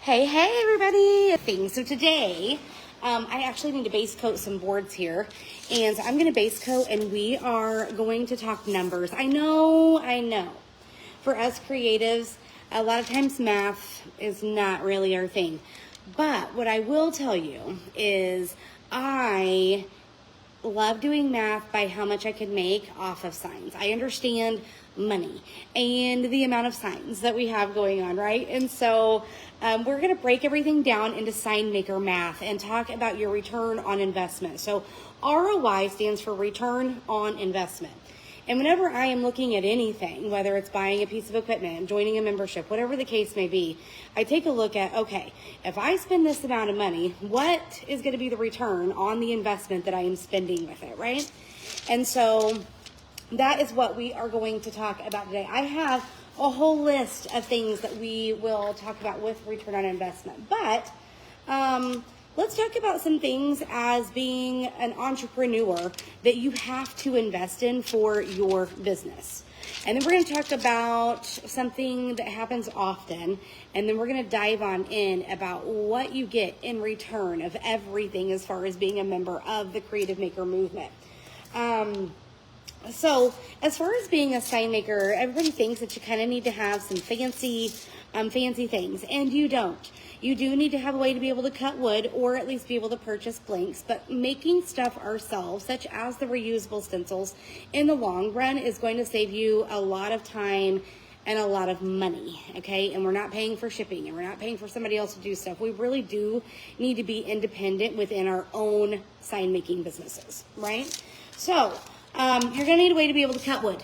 Hey everybody! So today, I actually need to base coat some boards here, and I'm going to base coat, and we are going to talk numbers. I know. For us creatives, a lot of times math is not really our thing. But what I will tell you is I love doing math by how much I can make off of signs. I understand money and the amount of signs that we have going on, right? And so we're going to break everything down into sign maker math and talk about your return on investment. So ROI stands for return on investment. And whenever I am looking at anything, whether it's buying a piece of equipment, joining a membership, whatever the case may be, I take a look at, okay, if I spend this amount of money, what is going to be the return on the investment that I am spending with it, right? And so that is what we are going to talk about today. I have a whole list of things that we will talk about with return on investment. But let's talk about some things as being an entrepreneur that you have to invest in for your business. And then we're going to talk about something that happens often, and then we're going to dive on in about what you get in return of everything as far as being a member of the Creative Maker movement. So as far as being a sign maker, everybody thinks that you kind of need to have some fancy things, and you don't. You do need to have a way to be able to cut wood or at least be able to purchase blanks, but making stuff ourselves, such as the reusable stencils, in the long run is going to save you a lot of time and a lot of money, okay? And we're not paying for shipping, and we're not paying for somebody else to do stuff. We really do need to be independent within our own sign making businesses, right? So you're going to need a way to be able to cut wood.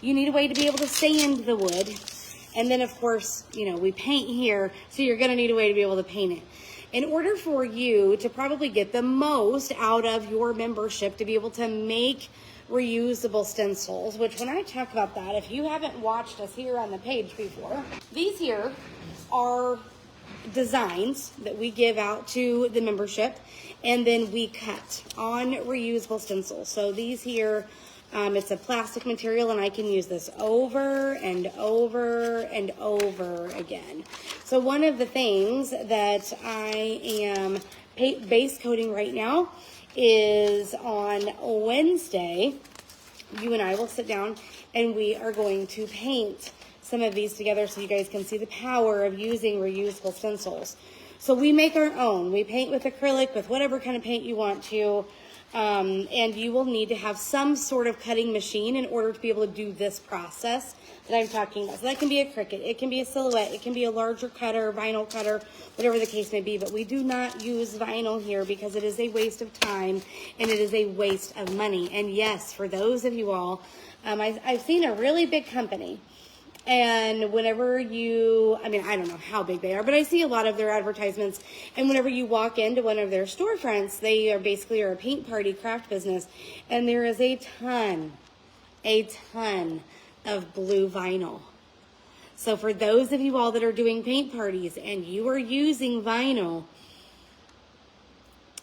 You need a way to be able to sand the wood. And then, of course, we paint here, so you're going to need a way to be able to paint it. In order for you to probably get the most out of your membership, to be able to make reusable stencils, which when I talk about that, if you haven't watched us here on the page before, these here are designs that we give out to the membership, and then we cut on reusable stencils. So these here, it's a plastic material, and I can use this over and over and over again. So one of the things that I am base coating right now is on Wednesday, you and I will sit down and we are going to paint some of these together so you guys can see the power of using reusable stencils. So we make our own. We paint with acrylic, with whatever kind of paint you want to. And you will need to have some sort of cutting machine in order to be able to do this process that I'm talking about. So that can be a Cricut, it can be a Silhouette, it can be a larger cutter, vinyl cutter, whatever the case may be. But we do not use vinyl here because it is a waste of time and it is a waste of money. And yes, for those of you all, I've seen a really big company. And whenever I don't know how big they are, but I see a lot of their advertisements. And whenever you walk into one of their storefronts, they are basically a paint party craft business. And there is a ton of blue vinyl. So for those of you all that are doing paint parties and you are using vinyl,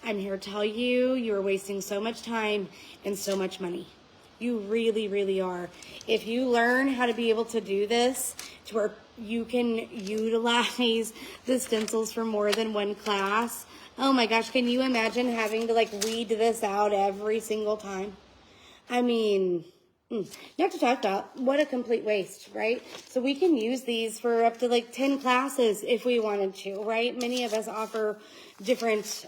I'm here to tell you, you are wasting so much time and so much money. You really, really are. If you learn how to be able to do this, to where you can utilize the stencils for more than one class, oh my gosh, can you imagine having to weed this out every single time? I mean, you have to talk about what a complete waste, right? So we can use these for up to 10 classes if we wanted to, right? Many of us offer different,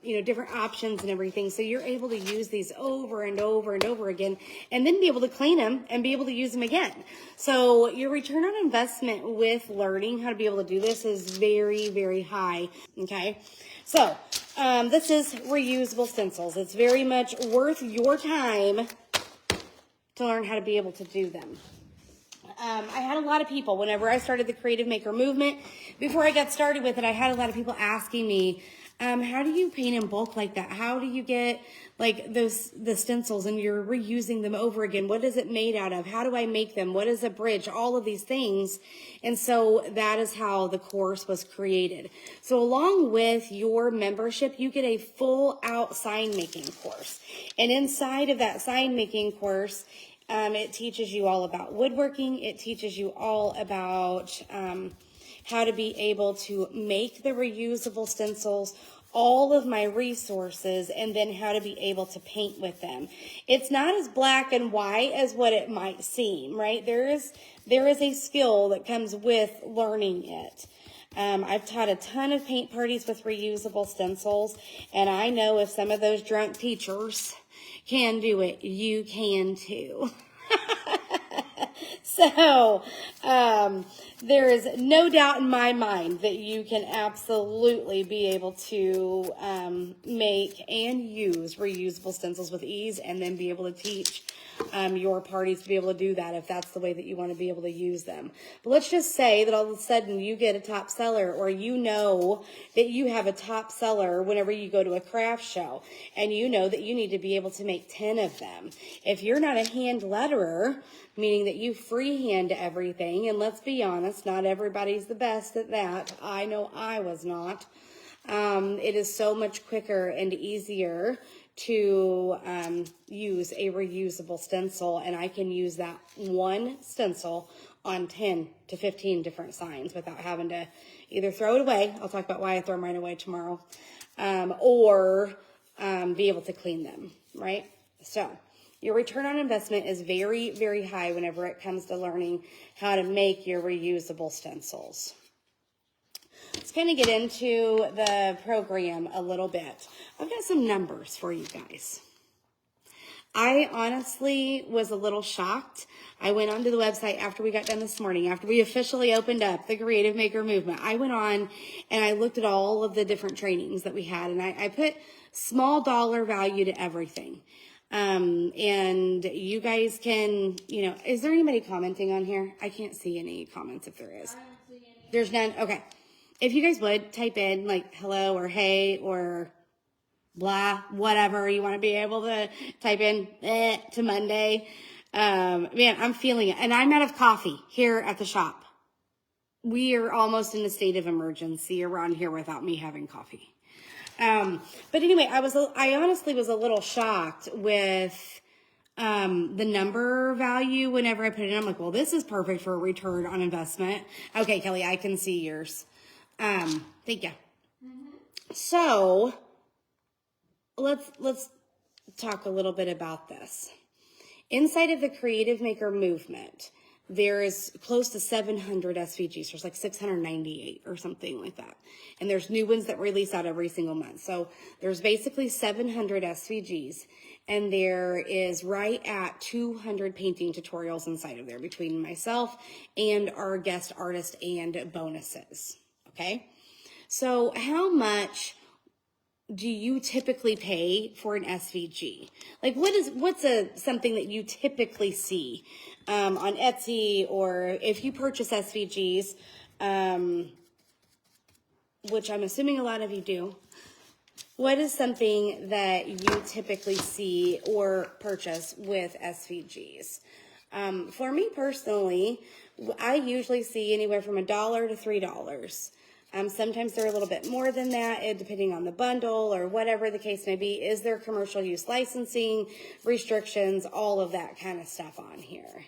different options and everything. So you're able to use these over and over and over again, and then be able to clean them and be able to use them again. So your return on investment with learning how to be able to do this is very, very high. Okay. So, this is reusable stencils. It's very much worth your time to learn how to be able to do them. I had a lot of people, whenever I started the Creative Maker movement, before I got started with it, I had a lot of people asking me, how do you paint in bulk like that? How do you get the stencils and you're reusing them over again? What is it made out of? How do I make them? What is a bridge? All of these things. And so that is how the course was created. So along with your membership, you get a full out sign making course. And inside of that sign making course, it teaches you all about woodworking. It teaches you all about how to be able to make the reusable stencils, all of my resources, and then how to be able to paint with them. It's not as black and white as what it might seem, right? There is a skill that comes with learning it. I've taught a ton of paint parties with reusable stencils, and I know if some of those drunk teachers can do it, you can too. So, there is no doubt in my mind that you can absolutely be able to make and use reusable stencils with ease, and then be able to teach your parties to be able to do that if that's the way that you want to be able to use them. But let's just say that all of a sudden you get a top seller, or you know that you have a top seller whenever you go to a craft show, and you know that you need to be able to make 10 of them. If you're not a hand letterer, meaning that you freehand everything, and let's be honest, not everybody's the best at that. I know I was not. It is so much quicker and easier to use a reusable stencil, and I can use that one stencil on 10 to 15 different signs without having to either throw it away. I'll talk about why I throw mine away tomorrow, or be able to clean them, right? So your return on investment is very, very high whenever it comes to learning how to make your reusable stencils. Let's kind of get into the program a little bit. I've got some numbers for you guys. I honestly was a little shocked. I went onto the website after we got done this morning, after we officially opened up the Creative Maker Movement. I went on and I looked at all of the different trainings that we had, and I put small dollar value to everything. And you guys can, is there anybody commenting on here? I can't see any comments if there is. There's none? Okay. If you guys would type in like hello or hey or blah, whatever you want to be able to type in to Monday. Man, I'm feeling it. And I'm out of coffee here at the shop. We are almost in a state of emergency around here without me having coffee. But anyway, I honestly was a little shocked with the number value whenever I put it in. I'm like, well, this is perfect for a return on investment. Okay, Kelly, I can see yours. Thank you. Mm-hmm. So let's talk a little bit about this. Inside of the Creative Maker Movement, there is close to 700 SVGs. There's like 698 or something like that. And there's new ones that release out every single month. So there's basically 700 SVGs. And there is right at 200 painting tutorials inside of there between myself and our guest artist and bonuses. Okay? So how much do you typically pay for an SVG? Like what's something that you typically see on Etsy, or if you purchase SVGs, which I'm assuming a lot of you do, what is something that you typically see or purchase with SVGs? For me personally, I usually see anywhere from $1 to $3. Sometimes they're a little bit more than that, depending on the bundle or whatever the case may be. Is there commercial use licensing, restrictions, all of that kind of stuff on here.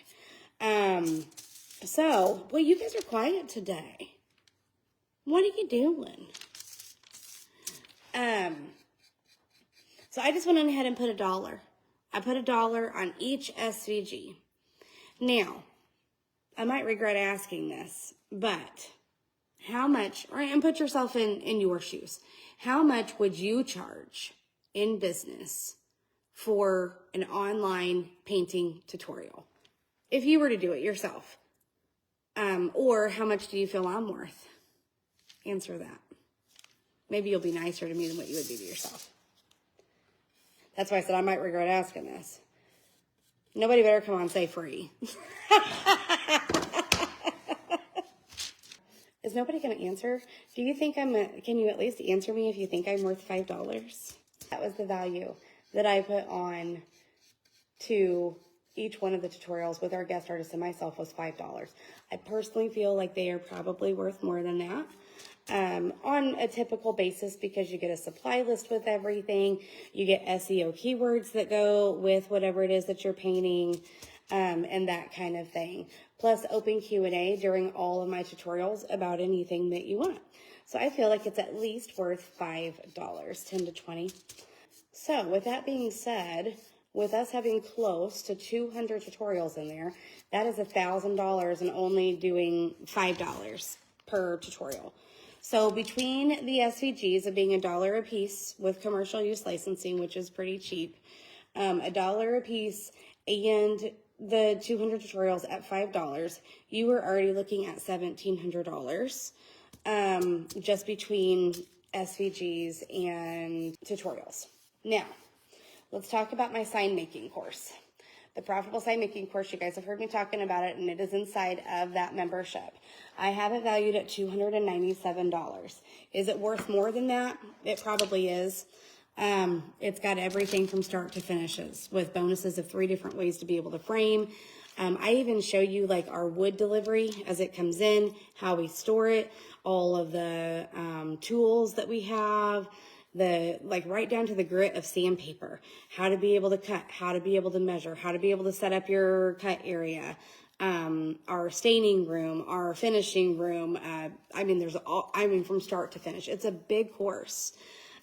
So, well, you guys are quiet today. What are you doing? So I just went on ahead and put $1. I put $1 on each SVG. Now, I might regret asking this, but how much, and put yourself in your shoes, how much would you charge in business for an online painting tutorial if you were to do it yourself? Or how much do you feel I'm worth? Answer that. Maybe you'll be nicer to me than what you would be to yourself. That's why I said I might regret asking this. Nobody better come on and say free. Is nobody going to answer? Do you think can you at least answer me if you think I'm worth $5? That was the value that I put on to each one of the tutorials with our guest artist and myself was $5. I personally feel like they are probably worth more than that. On a typical basis, because you get a supply list with everything, you get SEO keywords that go with whatever it is that you're painting, and that kind of thing. plus open Q&A during all of my tutorials about anything that you want. So I feel like it's at least worth $5, 10 to 20. So with that being said, with us having close to 200 tutorials in there, that is $1,000 and only doing $5 per tutorial. So between the SVGs of being $1 a piece with commercial use licensing, which is pretty cheap, $1 a piece, and the 200 tutorials at $5, you are already looking at $1,700 just between SVGs and tutorials. Now, let's talk about my sign making course. The Profitable Sign Making course, you guys have heard me talking about it, and it is inside of that membership. I have it valued at $297. Is it worth more than that? It probably is. It's got everything from start to finishes with bonuses of 3 different ways to be able to frame. I even show you like our wood delivery as it comes in, how we store it, all of the tools that we have, like right down to the grit of sandpaper, how to be able to cut, how to be able to measure, how to be able to set up your cut area, our staining room, our finishing room. From start to finish. It's a big course.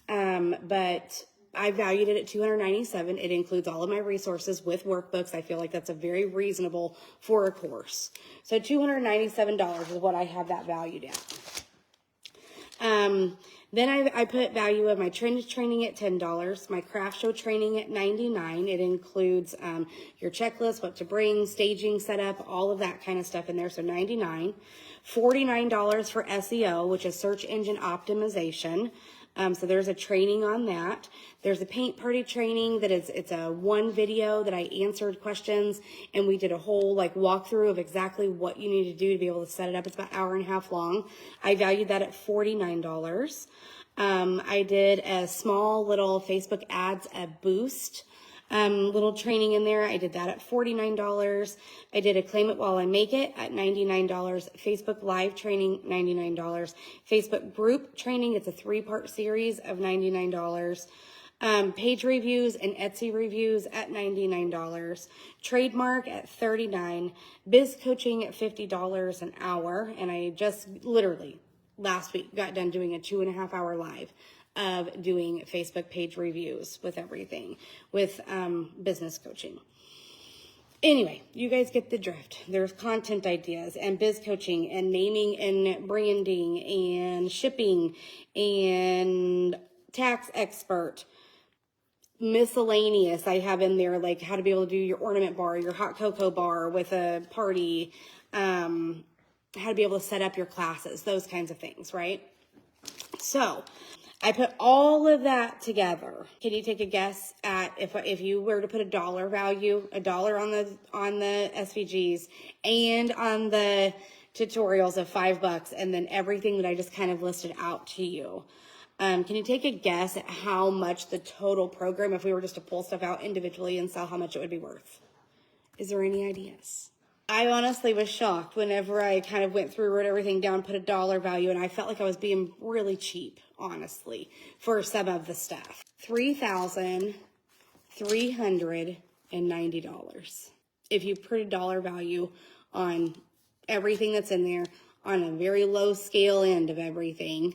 But I valued it at $297. It includes all of my resources with workbooks. I feel like that's a very reasonable for a course. So $297 is what I have that valued at. Then I put value of my training at $10, my craft show training at $99. It includes your checklist, what to bring, staging setup, all of that kind of stuff in there. So $99. $49 for SEO, which is search engine optimization. So there's a training on that. There's a paint party training that it's a one video that I answered questions, and we did a whole like walkthrough of exactly what you need to do to be able to set it up. It's about an hour and a half long. I valued that at $49. I did a small little Facebook ads, a boost, little training in there. I did that at $49. I did a claim it while I make it at $99. Facebook live training, $99. Facebook group training, it's a 3-part series of $99. Page reviews and Etsy reviews at $99. Trademark at $39. Biz coaching at $50 an hour. And I just literally last week got done doing a 2.5-hour live of doing Facebook page reviews with everything, with business coaching. Anyway, you guys get the drift. There's content ideas and biz coaching and naming and branding and shipping and tax expert. Miscellaneous I have in there, like how to be able to do your ornament bar, your hot cocoa bar with a party, how to be able to set up your classes, those kinds of things, right? So I put all of that together. Can you take a guess at if you were to put a dollar value, $1 on the SVGs and on the tutorials of $5, and then everything that I just kind of listed out to you? Can you take a guess at how much the total program, if we were just to pull stuff out individually and sell, how much it would be worth? Is there any ideas? I honestly was shocked whenever I kind of went through, wrote everything down, put a dollar value, and I felt like I was being really cheap, honestly, for some of the stuff. $3,390. If you put a dollar value on everything that's in there, on a very low scale end of everything,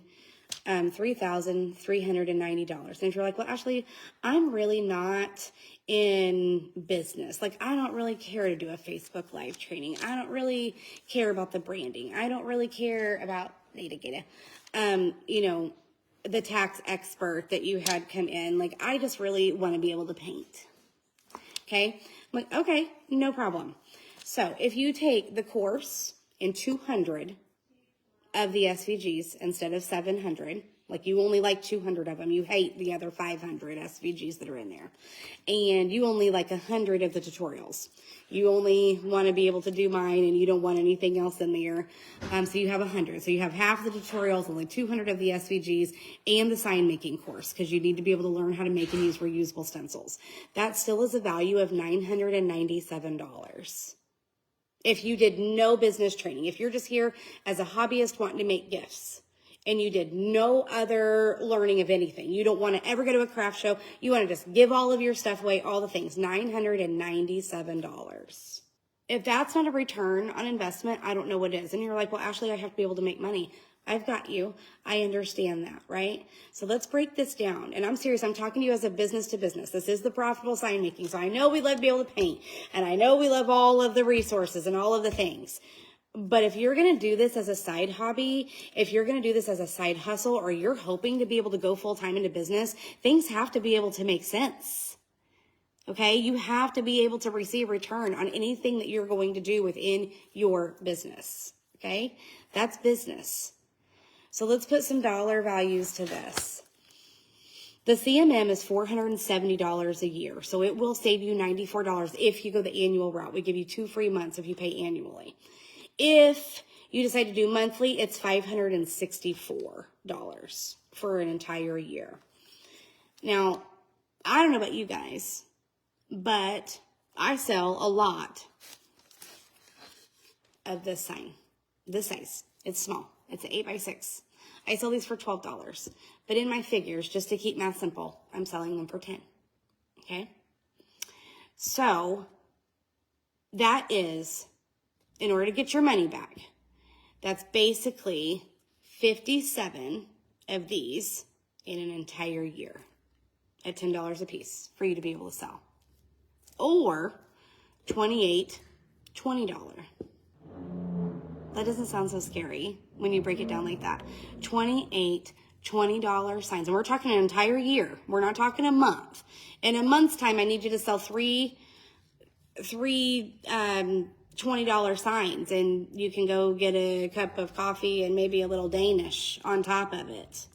$3,390. And if you're like, well, Ashley, I'm really not in business. Like, I don't really care to do a Facebook live training. I don't really care about the branding. I don't really care about the tax expert that you had come in. Like, I just really want to be able to paint. Okay. I'm like, okay, no problem. So if you take the course in 200 of the SVGs instead of 700, like you only like 200 of them, you hate the other 500 SVGs that are in there, and you only like 100 of the tutorials. You only want to be able to do mine, and you don't want anything else in there. So you have 100. So you have half the tutorials, only 200 of the SVGs, and the sign making course, because you need to be able to learn how to make and use reusable stencils. That still is a value of $997. If you did no business training, if you're just here as a hobbyist wanting to make gifts, and you did no other learning of anything, you don't want to ever go to a craft show, you want to just give all of your stuff away, all the things, $997. If that's not a return on investment, I don't know what is. And you're like, well, Ashley, I have to be able to make money. I've got you. I understand that, right? So let's break this down. And I'm serious. I'm talking to you as a business to business. This is the profitable sign making. So I know we love to be able to paint, and I know we love all of the resources and all of the things. But if you're going to do this as a side hobby, if you're going to do this as a side hustle, or you're hoping to be able to go full time into business, things have to be able to make sense. Okay, you have to be able to receive return on anything that you're going to do within your business. Okay, that's business. So let's put some dollar values to this. The CMM is $470 a year. So it will save you $94 if you go the annual route. We give you 2 free months if you pay annually. If you decide to do monthly, it's $564 for an entire year. Now, I don't know about you guys, but I sell a lot of this sign. This size. It's small. It's an 8x6. I sell these for $12. But in my figures, just to keep math simple, I'm selling them for $10. Okay? So, that is, in order to get your money back, that's basically 57 of these in an entire year at $10 a piece for you to be able to sell. Or 28, $20. That doesn't sound so scary when you break it down like that. 28, $20 signs. And we're talking an entire year. We're not talking a month. In a month's time, I need you to sell three $20 signs, and you can go get a cup of coffee and maybe a little Danish on top of it.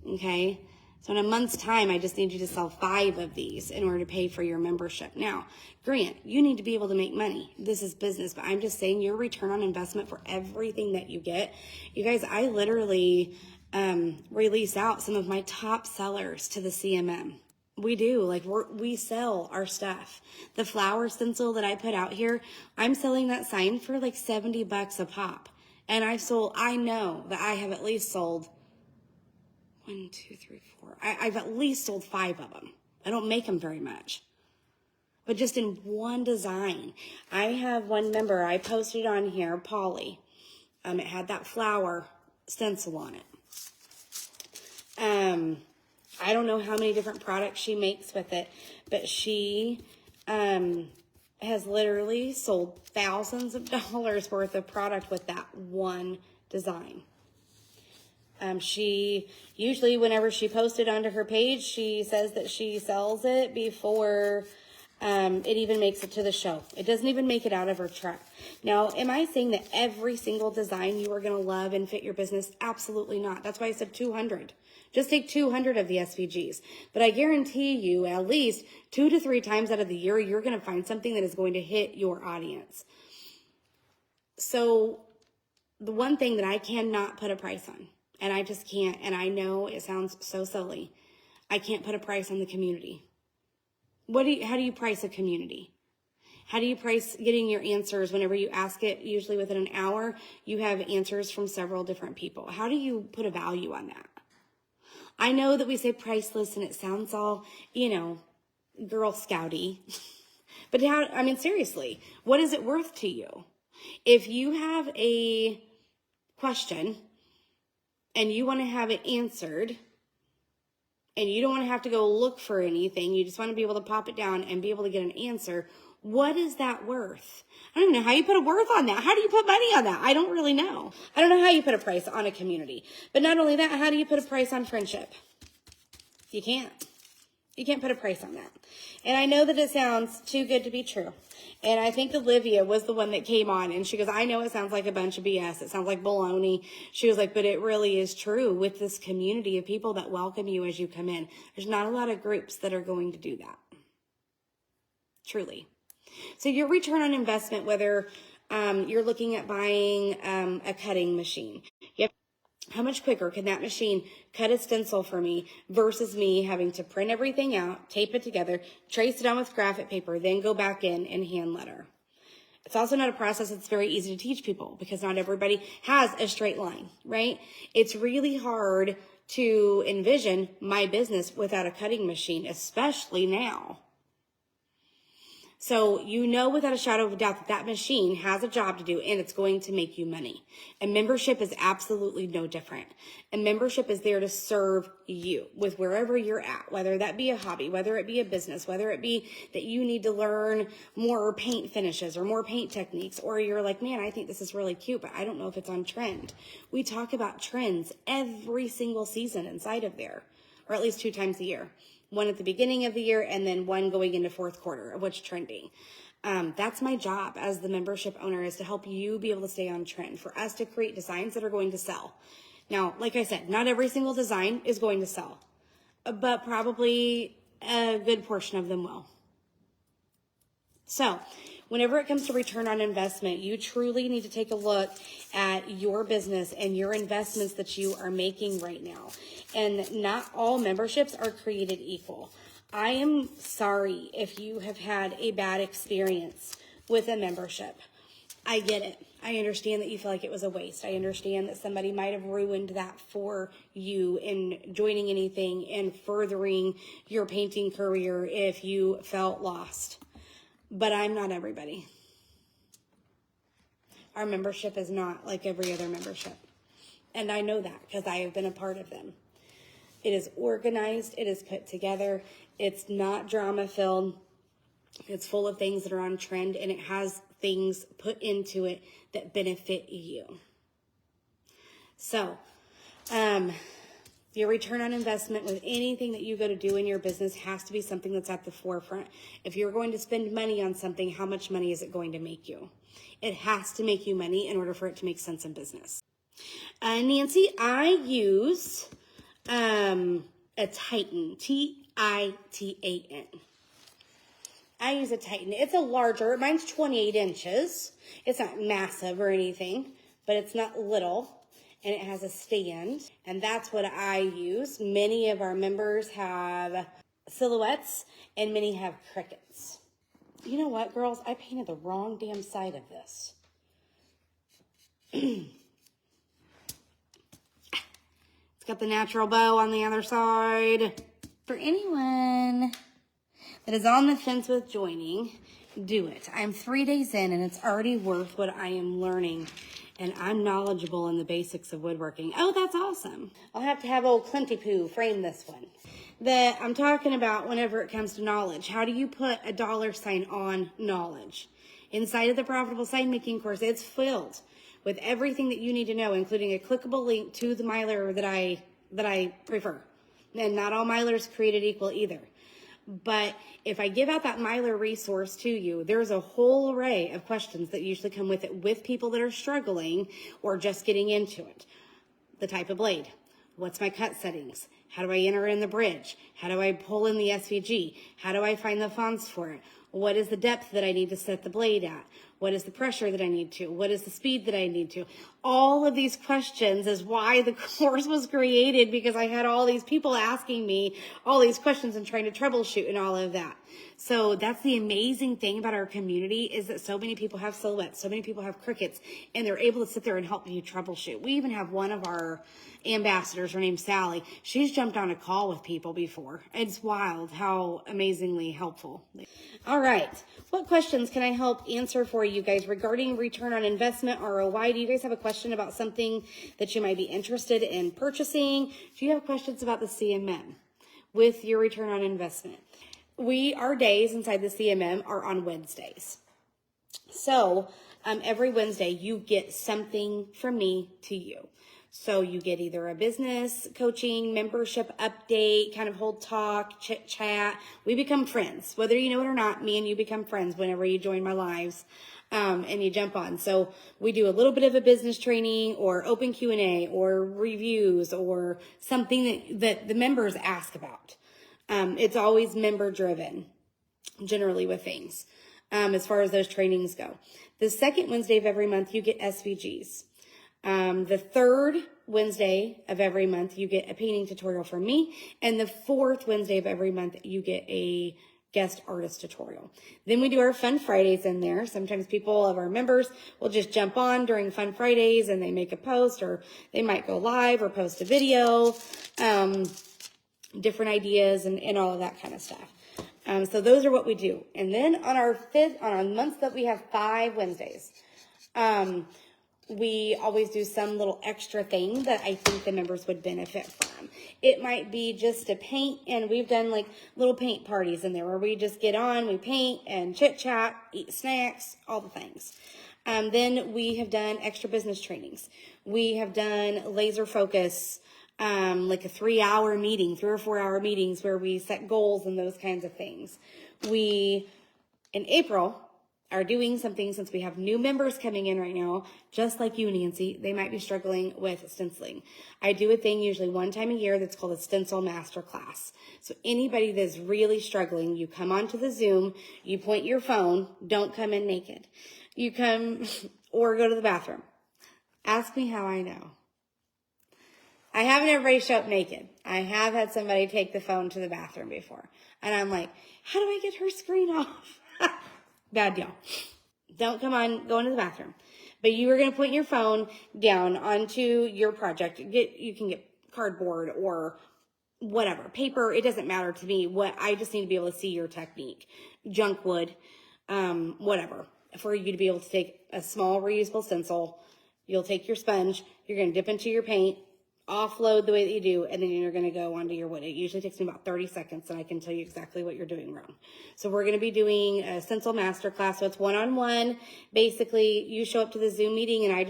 Okay? So in a month's time, I just need you to sell 5 of these in order to pay for your membership. Now, Grant, you need to be able to make money. This is business, but I'm just saying your return on investment for everything that you get. You guys, I literally release out some of my top sellers to the CMM. We do. Like, we sell our stuff. The flower stencil that I put out here, I'm selling that sign for like $70 a pop. And I know that I have at least sold 1, 2, 3, 4. I've at least sold 5 of them. I don't make them very much. But just in one design. I have one member, I posted on here, Polly. It had that flower stencil on it. I don't know how many different products she makes with it, but she has literally sold thousands of dollars worth of product with that one design. She usually, whenever she posted onto her page, she says that she sells it before it even makes it to the show. It doesn't even make it out of her truck. Now, am I saying that every single design you are going to love and fit your business? Absolutely not. That's why I said 200. Just take 200 of the SVGs. But I guarantee you at least 2 to 3 times out of the year, you're going to find something that is going to hit your audience. So the one thing that I cannot put a price on, and I just can't, and I know it sounds so silly, I can't put a price on the community. How do you price a community? How do you price getting your answers whenever you ask it? Usually within an hour, you have answers from several different people. How do you put a value on that? I know that we say priceless and it sounds all, Girl Scouty. But seriously, what is it worth to you? If you have a question and you want to have it answered, and you don't want to have to go look for anything, you just want to be able to pop it down and be able to get an answer, what is that worth? I don't even know how you put a worth on that. How do you put money on that? I don't really know. I don't know how you put a price on a community. But not only that, how do you put a price on friendship? You can't. You can't put a price on that. And I know that it sounds too good to be true. And I think Olivia was the one that came on and she goes, I know it sounds like a bunch of BS. It sounds like baloney. She was like, but it really is true with this community of people that welcome you as you come in. There's not a lot of groups that are going to do that. Truly. So your return on investment, whether you're looking at buying a cutting machine, how much quicker can that machine cut a stencil for me versus me having to print everything out, tape it together, trace it on with graphic paper, then go back in and hand letter. It's also not a process that's very easy to teach people because not everybody has a straight line, right? It's really hard to envision my business without a cutting machine, especially now. So you know without a shadow of a doubt that that machine has a job to do and it's going to make you money. A membership is absolutely no different. A membership is there to serve you with wherever you're at, whether that be a hobby, whether it be a business, whether it be that you need to learn more paint finishes or more paint techniques, or you're like, man, I think this is really cute, but I don't know if it's on trend. We talk about trends every single season inside of there, or at least 2 times a year. One at the beginning of the year and then one going into 4th quarter of what's trending. That's my job as the membership owner, is to help you be able to stay on trend, for us to create designs that are going to sell. Now, like I said, not every single design is going to sell, but probably a good portion of them will. So whenever it comes to return on investment, you truly need to take a look at your business and your investments that you are making right now. And not all memberships are created equal. I am sorry if you have had a bad experience with a membership. I get it. I understand that you feel like it was a waste. I understand that somebody might have ruined that for you in joining anything and furthering your painting career if you felt lost. But I'm not everybody. Our membership is not like every other membership. And I know that because I have been a part of them. It is organized. It is put together. It's not drama-filled. It's full of things that are on trend, and it has things put into it that benefit you. So, your return on investment with anything that you go to do in your business has to be something that's at the forefront. If you're going to spend money on something, how much money is it going to make you? It has to make you money in order for it to make sense in business. Nancy, I use a Titan, Titan. I use a Titan. It's a larger, mine's 28 inches. It's not massive or anything, but it's not little. And it has a stand, and that's what I use. Many of our members have silhouettes, and many have crickets. You know what, girls? I painted the wrong damn side of this. It's got the natural bow on the other side. For anyone that is on the fence with joining, do it. I'm 3 days in, and it's already worth what I am learning. And I'm knowledgeable in the basics of woodworking. Oh, that's awesome. I'll have to have old Clinty Poo frame this one. That I'm talking about whenever it comes to knowledge. How do you put a $ on knowledge? Inside of the Profitable Sign Making course, it's filled with everything that you need to know, including a clickable link to the Mylar that I prefer. And not all Mylars created equal either. But if I give out that Mylar resource to you, there's a whole array of questions that usually come with it, with people that are struggling or just getting into it. The type of blade. What's my cut settings? How do I enter in the bridge? How do I pull in the SVG? How do I find the fonts for it? What is the depth that I need to set the blade at? What is the pressure that I need to? What is the speed that I need to? All of these questions is why the course was created, because I had all these people asking me all these questions and trying to troubleshoot and all of that. So that's the amazing thing about our community, is that so many people have silhouettes, so many people have crickets, and they're able to sit there and help you troubleshoot. We even have one of our ambassadors, her name's Sally. She's jumped on a call with people before. It's wild how amazingly helpful. All right. What questions can I help answer for you guys regarding return on investment, ROI? Do you guys have a question about something that you might be interested in purchasing? Do you have questions about the CMM with your return on investment? Our days inside the CMM are on Wednesdays. So every Wednesday you get something from me to you. So you get either a business coaching, membership update, kind of whole talk, chit chat. We become friends. Whether you know it or not, me and you become friends whenever you join my lives and you jump on. So we do a little bit of a business training or open Q&A or reviews or something that the members ask about. It's always member driven, generally with things, as far as those trainings go. The second Wednesday of every month, you get SVGs. The third Wednesday of every month, you get a painting tutorial from me. And the fourth Wednesday of every month, you get a guest artist tutorial. Then we do our Fun Fridays in there. Sometimes people of our members will just jump on during Fun Fridays and they make a post, or they might go live or post a video, different ideas and all of that kind of stuff. So those are what we do. And then on our months that we have 5 Wednesdays, we always do some little extra thing that I think the members would benefit from. It might be just to paint, and we've done like little paint parties in there where we just get on, we paint and chit chat, eat snacks, all the things. Then we have done extra business trainings. We have done laser focus, like a 3-hour meeting, 3 or 4 hour meetings where we set goals and those kinds of things. We, in April, are doing something since we have new members coming in right now, just like you, Nancy. They might be struggling with stenciling. I do a thing usually one time a year that's called a stencil masterclass. So anybody that's really struggling, you come onto the Zoom, you point your phone, don't come in naked. You come or go to the bathroom. Ask me how I know. I haven't everybody show up naked. I have had somebody take the phone to the bathroom before. And I'm like, how do I get her screen off? Bad deal. Don't come on, go into the bathroom. But you are going to put your phone down onto your project. You can get cardboard or whatever. Paper, it doesn't matter to me. I just need to be able to see your technique. Junk wood, whatever. For you to be able to take a small reusable stencil, you'll take your sponge, you're going to dip into your paint, offload the way that you do, and then you're going to go onto your wood. It usually takes me about 30 seconds, and I can tell you exactly what you're doing wrong. So we're going to be doing a stencil masterclass. So it's one-on-one. Basically, you show up to the Zoom meeting, and I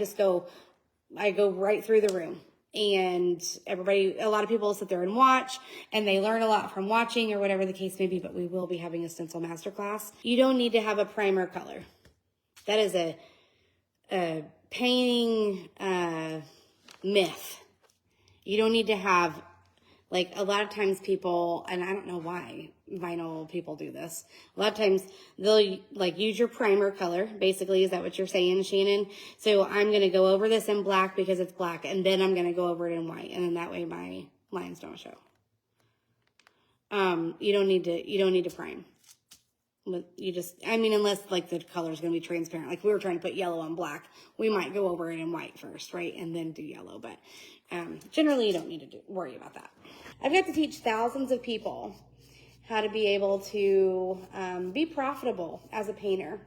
go right through the room. And a lot of people sit there and watch, and they learn a lot from watching or whatever the case may be, but we will be having a stencil masterclass. You don't need to have a primer color. That is a painting myth. You don't need to have, like, a lot of times people, and I don't know why vinyl people do this. A lot of times they'll, like, use your primer color. Basically, is that what you're saying, Shannon? So I'm going to go over this in black because it's black, and then I'm going to go over it in white, and then that way my lines don't show. You don't need to prime. Unless, like, the color is going to be transparent. Like, we were trying to put yellow on black. We might go over it in white first, right? And then do yellow. But generally, you don't need to worry about that. I've got to teach thousands of people how to be able to be profitable as a painter.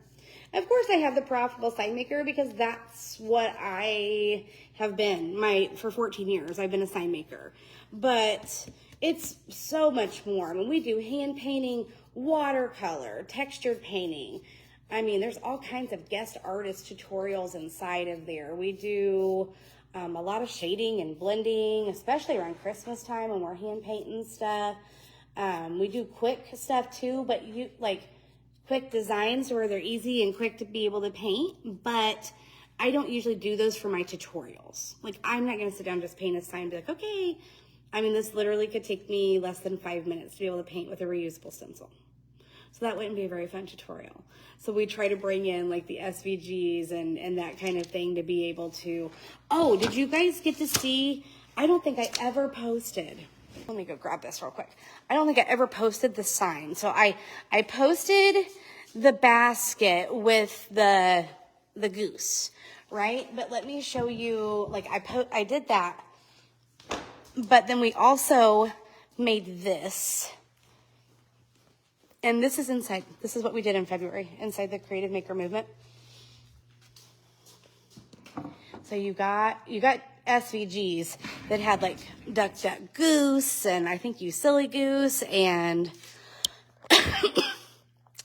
Of course, I have the profitable sign maker because that's what I have been. For 14 years, I've been a sign maker. But it's so much more. I mean, we do hand painting, watercolor, textured painting. I mean, there's all kinds of guest artist tutorials inside of there. We do a lot of shading and blending, especially around Christmas time when we're hand painting stuff. We do quick stuff too, but quick designs where they're easy and quick to be able to paint. But I don't usually do those for my tutorials. Like, I'm not going to sit down and just paint a sign and be like, okay. I mean, this literally could take me less than 5 minutes to be able to paint with a reusable stencil. So that wouldn't be a very fun tutorial. So we try to bring in like the SVGs and that kind of thing to be able to, oh, did you guys get to see, I don't think I ever posted, let me go grab this real quick. I don't think I ever posted the sign. So I posted the basket with the goose, right? But let me show you, like I did that. But then we also made this. And this is inside. This is what we did in February, inside the Creative Maker Movement. So you got SVGs that had like Duck, Duck, Goose, and I think you Silly Goose. And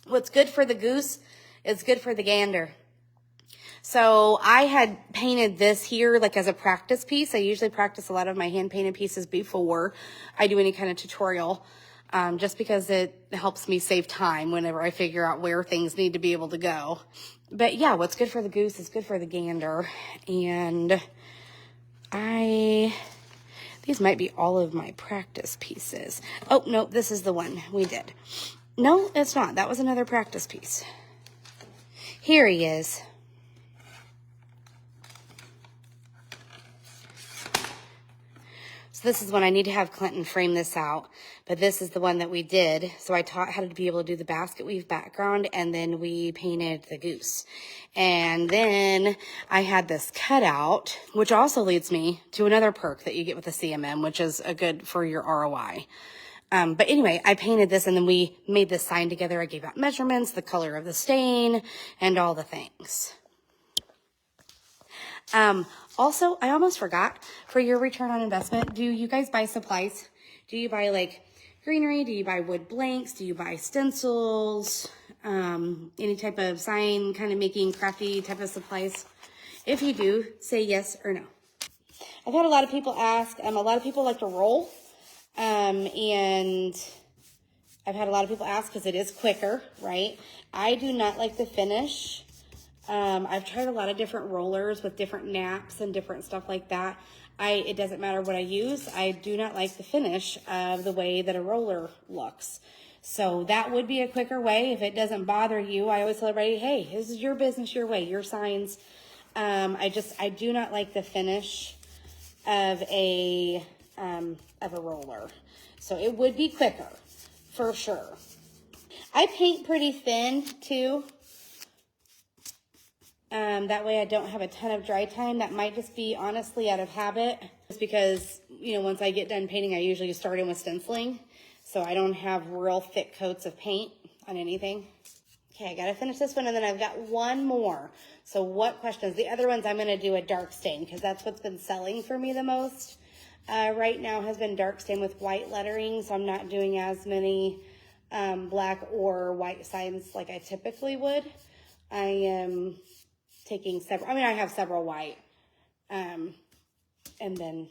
what's good for the goose is good for the gander. So I had painted this here like as a practice piece. I usually practice a lot of my hand painted pieces before I do any kind of tutorial, just because it helps me save time whenever I figure out where things need to be able to go. But yeah, what's good for the goose is good for the gander. And these might be all of my practice pieces. Oh, no, this is the one we did. No, it's not. That was another practice piece. Here he is. This is one I need to have Clinton frame this out, but this is the one that we did. So I taught how to be able to do the basket weave background, and then we painted the goose. And then I had this cutout, which also leads me to another perk that you get with the CMM, which is a good for your ROI. But anyway, I painted this and then we made this sign together. I gave out measurements, the color of the stain, and all the things. Also, I almost forgot, for your return on investment, do you guys buy supplies? Do you buy like greenery? Do you buy wood blanks? Do you buy stencils? Any type of sign kind of making crafty type of supplies? If you do, say yes or no. I've had a lot of people ask, a lot of people like to roll, and I've had a lot of people ask because it is quicker, right? I do not like the finish. I've tried a lot of different rollers with different naps and different stuff like that. It doesn't matter what I use. I do not like the finish of the way that a roller looks. So that would be a quicker way if it doesn't bother you. I always tell everybody, hey, this is your business, your way, your signs. I do not like the finish of a roller. So it would be quicker for sure. I paint pretty thin too. That way I don't have a ton of dry time. That might just be honestly out of habit. Just because, once I get done painting, I usually start in with stenciling. So I don't have real thick coats of paint on anything. Okay, I gotta finish this one and then I've got one more. So what questions? The other ones I'm gonna do a dark stain because that's what's been selling for me the most. Right now has been dark stain with white lettering. So I'm not doing as many black or white signs like I typically would. I am taking several, I have several white, and then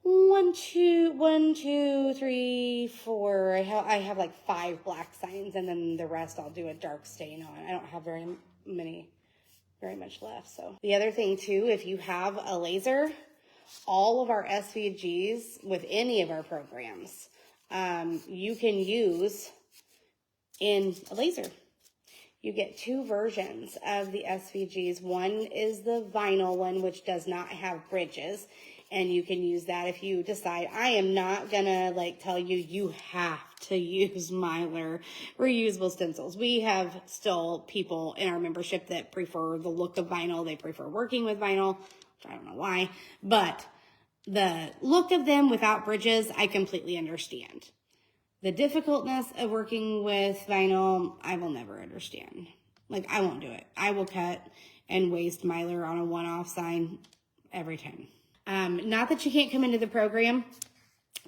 1, 2, 3, 4, I have like 5 black signs, and then the rest I'll do a dark stain on. I don't have very much left. So the other thing too, if you have a laser, all of our SVGs with any of our programs, you can use in a laser. You get 2 versions of the SVGs. One is the vinyl one, which does not have bridges. And you can use that if you decide. I am not gonna tell you have to use Mylar reusable stencils. We have still people in our membership that prefer the look of vinyl. They prefer working with vinyl, which I don't know why. But the look of them without bridges, I completely understand. The difficultness of working with vinyl, I will never understand. I won't do it. I will cut and waste Mylar on a one-off sign every time. Not that you can't come into the program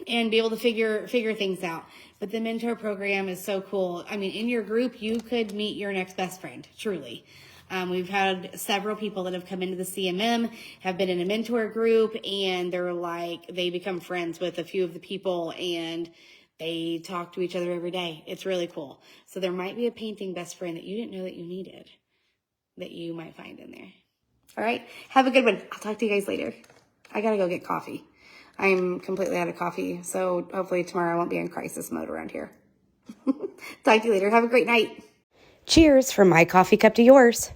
and be able to figure things out, but the mentor program is so cool. In your group, you could meet your next best friend, truly. We've had several people that have come into the CMM, have been in a mentor group, and they become friends with a few of the people, and they talk to each other every day. It's really cool. So there might be a painting best friend that you didn't know that you needed that you might find in there. All right. Have a good one. I'll talk to you guys later. I got to go get coffee. I'm completely out of coffee. So hopefully tomorrow I won't be in crisis mode around here. Talk to you later. Have a great night. Cheers from my coffee cup to yours.